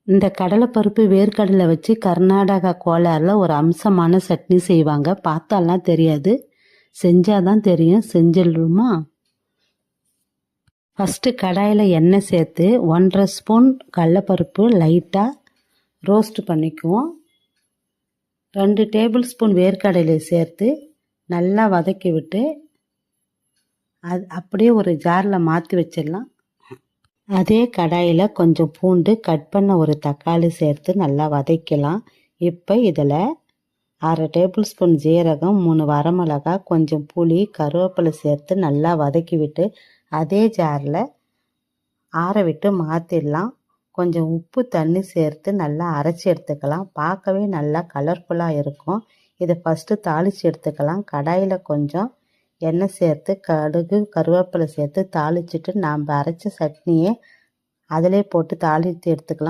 இந்த கடலைப்பருப்பு வேர்க்கடலை வச்சு கர்நாடகா கோலாரில் ஒரு அம்சமான சட்னி செய்வாங்க. பார்த்தாலாம் தெரியாது, செஞ்சாதான் தெரியும். செஞ்சிடணுமா? ஃபஸ்ட்டு கடாயில் எண்ணெய் சேர்த்து 1.5 ஸ்பூன் கடலைப்பருப்பு லைட்டாக ரோஸ்ட் பண்ணிக்குவோம். 2 டேபிள் ஸ்பூன் வேர்க்கடலை சேர்த்து நல்லா வதக்கி விட்டு அது அப்படியே ஒரு ஜாரில் மாற்றி வச்சிடலாம். அதே கடாயில் கொஞ்சம் பூண்டு, கட் பண்ண ஒரு தக்காளி சேர்த்து நல்லா வதக்கலாம். இப்போ இதில் 1/2 டேபிள் ஸ்பூன் ஜீரகம், 3 வரமிளகா, கொஞ்சம் புளி, கருவேப்பிலை சேர்த்து நல்லா வதக்கி விட்டு அதே ஜாரில் ஆற விட்டு மாற்றிடலாம். கொஞ்சம் உப்பு, தண்ணி சேர்த்து நல்லா அரைச்சி எடுத்துக்கலாம். பார்க்கவே நல்லா கலர்ஃபுல்லாக இருக்கும். இதை ஃபஸ்ட்டு தாளித்து எடுத்துக்கலாம். கடாயில் கொஞ்சம் எண்ணெய் சேர்த்து கடுகு, கருவேப்பிலை சேர்த்து தாளிச்சிட்டு நாம் அரைச்ச சட்னியை அதிலே போட்டு தாளித்து எடுத்துக்கலாம்.